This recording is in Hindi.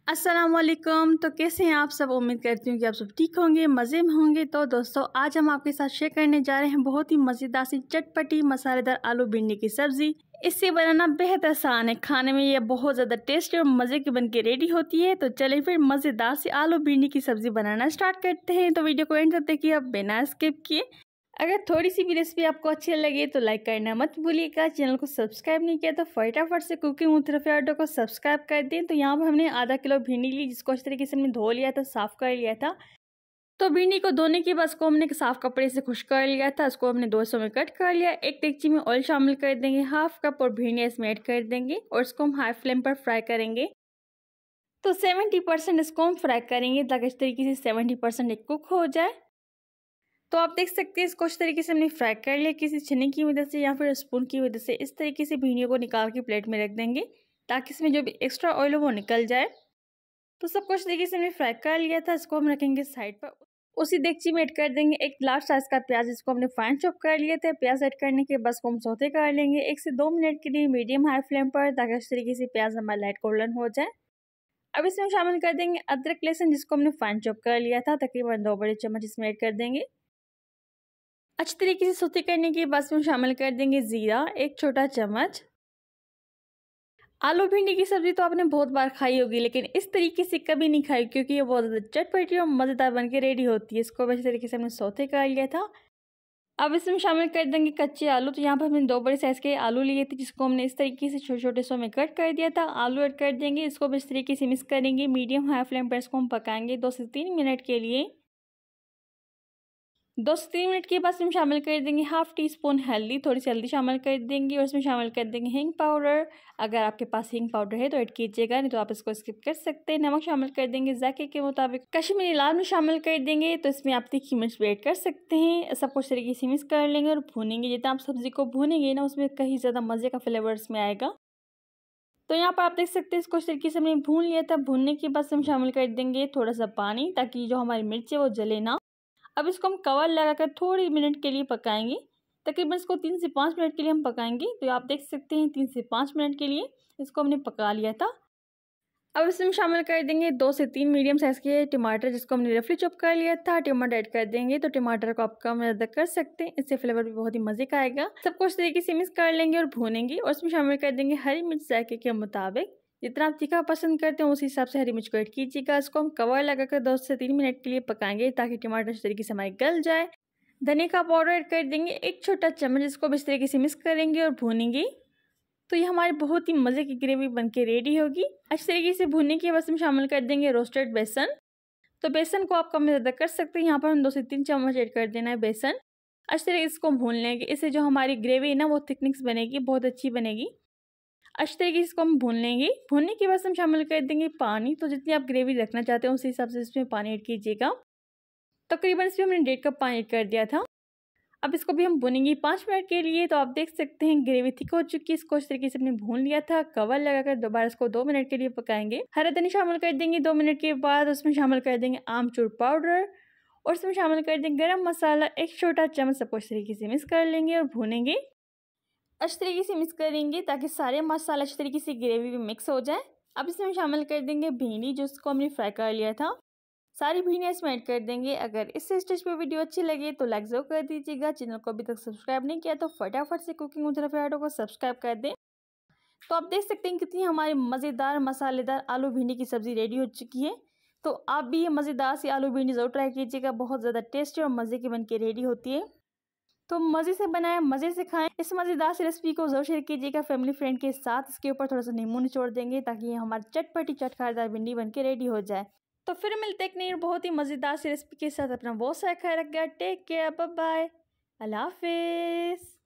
अस्सलाम वालेकुम। तो कैसे हैं आप सब। उम्मीद करती हूँ कि आप सब ठीक होंगे, मज़े में होंगे। तो दोस्तों आज हम आपके साथ शेयर करने जा रहे हैं बहुत ही मज़ेदार सी चटपटी मसालेदार आलू भिंडी की सब्ज़ी। इसे बनाना बेहद आसान है, खाने में ये बहुत ज़्यादा टेस्टी और मज़े की बनके रेडी होती है। तो चलिए फिर मज़ेदार सी आलू भिंडी की सब्ज़ी बनाना स्टार्ट करते हैं। तो वीडियो को एंड तक देखिए आप बिना स्किप किए। अगर थोड़ी सी भी रेसिपी आपको अच्छी लगे तो लाइक करना मत भूलिएगा। चैनल को सब्सक्राइब नहीं किया तो फटाफट से कुकिंग विद रफ़िया को सब्सक्राइब कर दें। तो यहाँ पर हमने आधा किलो भिंडी ली, जिसको इस तरीके से हमने धो लिया था, साफ़ कर लिया था। तो भिंडी को धोने के बाद इसको हमने साफ़ कपड़े से खुश कर लिया था। इसको हमने 2 हिस्सों में कट कर लिया। एक डेगची में ऑयल शामिल कर देंगे, हाफ कप, और भिंडी इसमें ऐड कर देंगे और इसको हम हाई फ्लेम पर फ्राई करेंगे। तो 70% इसको हम फ्राई करेंगे ताकि इस तरीके से 70% कुक हो जाए। तो आप देख सकते हैं इसको इस तरीके से हमने फ्राई कर लिया। किसी छन्नी की मदद से या फिर स्पून की मदद से इस तरीके से भिंडियों को निकाल के प्लेट में रख देंगे ताकि इसमें जो भी एक्स्ट्रा ऑयल हो वो निकल जाए। तो सब कुछ तरीके से हमने फ्राई कर लिया था। इसको हम रखेंगे साइड पर। उसी डेगची में ऐड कर देंगे एक लार्ज साइज का प्याज, जिसको हमने फाइन चॉप कर लिए थे। प्याज ऐड करने के बाद हम सौते कर लेंगे 1 से 2 मिनट के लिए मीडियम हाई फ्लेम पर, ताकि इस तरीके से प्याज हमारा लाइट गोल्डन हो जाए। अब इसमें शामिल कर देंगे अदरक लहसुन, जिसको हमने फाइन चॉप कर लिया था। तकरीबन 2 बड़े चम्मच इसमें ऐड कर देंगे। अच्छी तरीके से सौते करने के बाद इसमें शामिल कर देंगे जीरा 1 छोटा चम्मच। आलू भिंडी की सब्जी तो आपने बहुत बार खाई होगी, लेकिन इस तरीके से कभी नहीं खाई, क्योंकि ये बहुत ज़्यादा चटपटी और मज़ेदार बनके रेडी होती है। इसको अच्छी तरीके से हमने सौते कर लिया था। अब इसमें शामिल कर देंगे कच्चे आलू। तो यहाँ पर हमने 2 बड़े साइज़ के आलू लिए थे, जिसको हमने इस तरीके से छोटे छोटे हिस्सों में कट कर दिया था। आलू ऐड कर देंगे, इसको भी इस तरीके से मिक्स करेंगे। मीडियम हाई फ्लेम पर इसको हम पकाएंगे 2 से 3 मिनट के लिए। 2 से 3 मिनट के बाद इसमें शामिल कर देंगे हाफ टी स्पून हल्दी, थोड़ी सी हल्दी शामिल कर देंगे। और इसमें शामिल कर देंगे हींग पाउडर। अगर आपके पास हींग पाउडर है तो ऐड कीजिएगा, नहीं तो आप इसको स्किप कर सकते हैं। नमक शामिल कर देंगे जायके के मुताबिक। कश्मीरी लाल मिर्च शामिल कर देंगे, तो इसमें आप तीखी मिर्च भी ऐड कर सकते हैं। सब कुछ तरीके से मिक्स कर लेंगे और भूनेंगे। जितना आप सब्जी को भूनेंगे ना, उसमें कहीं ज़्यादा मज़े का फ्लेवर इसमें आएगा। तो यहाँ पर आप देख सकते हैं इसको इस तरीके से हमने भून लिया था। भूनने के बाद हम शामिल कर देंगे थोड़ा सा पानी, ताकि जो हमारी मिर्च है वो जले ना। अब इसको हम कवर लगाकर थोड़ी मिनट के लिए पकाएंगे। तकरीबन इसको 3 से 5 मिनट के लिए हम पकाएंगे। तो आप देख सकते हैं 3 से 5 मिनट के लिए इसको हमने पका लिया था। अब इसमें शामिल कर देंगे 2 से 3 मीडियम साइज़ के टमाटर, जिसको हमने रफली चॉप कर लिया था। टमाटर ऐड कर देंगे, तो टमाटर को आप कम ज़्यादा कर सकते हैं, इससे फ्लेवर भी बहुत ही मज़े का आएगा। सब कुछ तरीके से मिक्स कर लेंगे और भूनेंगे। और इसमें शामिल कर देंगे हरी मिर्च जायके के मुताबिक। जितना आप तीखा पसंद करते हैं उस हिसाब से हरी मिर्च को ऐड कीजिएगा। इसको हम कवर लगाकर 2 से 3 मिनट के लिए पकाएंगे, ताकि टमाटर इस तरीके से हमारे गल जाए। धनिया का पाउडर ऐड कर देंगे 1 छोटा चम्मच, इसको इस तरीके से मिक्स करेंगे और भूनेंगे। तो ये हमारी बहुत ही मज़े की ग्रेवी बनके रेडी होगी। अच्छी तरीके से भूनने के बाद हम शामिल कर देंगे रोस्टेड बेसन। तो बेसन को आप कम ज़्यादा कर सकते हैं। यहाँ पर हम 2 से 3 चम्मच ऐड कर देना है बेसन। अच्छी तरीके से इसको भून लेंगे। इससे जो हमारी ग्रेवी है ना, वो थिकनेस बनेगी, बहुत अच्छी बनेगी। अच्छी तरीके से इसको हम भून लेंगे। भूनने के बाद हम शामिल कर देंगे पानी। तो जितनी आप ग्रेवी रखना चाहते हैं उस हिसाब से इसमें पानी ऐड कीजिएगा। तकरीबन इसमें हमने 1.5 कप पानी ऐड कर दिया था। अब इसको भी हम भूनेंगे 5 मिनट के लिए। तो आप देख सकते हैं ग्रेवी थिक हो चुकी है। इसको इस तरीके से हमने भून लिया था। कवर लगाकर दोबारा इसको 2 मिनट के लिए पकाएंगे। हरा धनिया शामिल कर देंगे 2 मिनट के बाद। उसमें शामिल कर देंगे आमचूर पाउडर और इसमें शामिल कर देंगे गरम मसाला 1 छोटा चम्मच। सबको इस तरीके से मिक्स कर लेंगे और भूनेंगे। अच्छी तरीके से मिक्स करेंगे ताकि सारे मसाला अच्छी तरीके से ग्रेवी में मिक्स हो जाए। अब इसमें शामिल कर देंगे भिंडी, जिसको हमने फ्राई कर लिया था। सारी भिंडियाँ इसमें ऐड कर देंगे। अगर इस स्टेज पे वीडियो अच्छी लगे तो लाइक जरूर कर दीजिएगा। चैनल को अभी तक सब्सक्राइब नहीं किया तो फटाफट से कुकिंग विद रफ़िया को सब्सक्राइब कर दें। तो आप देख सकते हैं कितनी हमारी मज़ेदार मसालेदार आलू भिंडी की सब्ज़ी रेडी हो चुकी है। तो आप भी ये मज़ेदार सी आलू भिंडी ज़रूर ट्राई कीजिएगा। बहुत ज़्यादा टेस्टी और मज़े की बन के रेडी होती है। तो मज़े से बनाएं, मज़े से खाएं। इस मज़ेदार सी रेसिपी को ज़रूर शेयर कीजिएगा फैमिली फ्रेंड के साथ। इसके ऊपर थोड़ा सा नींबू निचोड़ देंगे, ताकि ये हमारी चटपटी चटखारदार भिंडी बन के रेडी हो जाए। तो फिर मिलते हैं एक नई बहुत ही मज़ेदार सी रेसिपी के साथ। अपना बहुत सारा ख्याल रखिएगा। टेक केयर, बाय बाय, अल्लाह हाफिज़।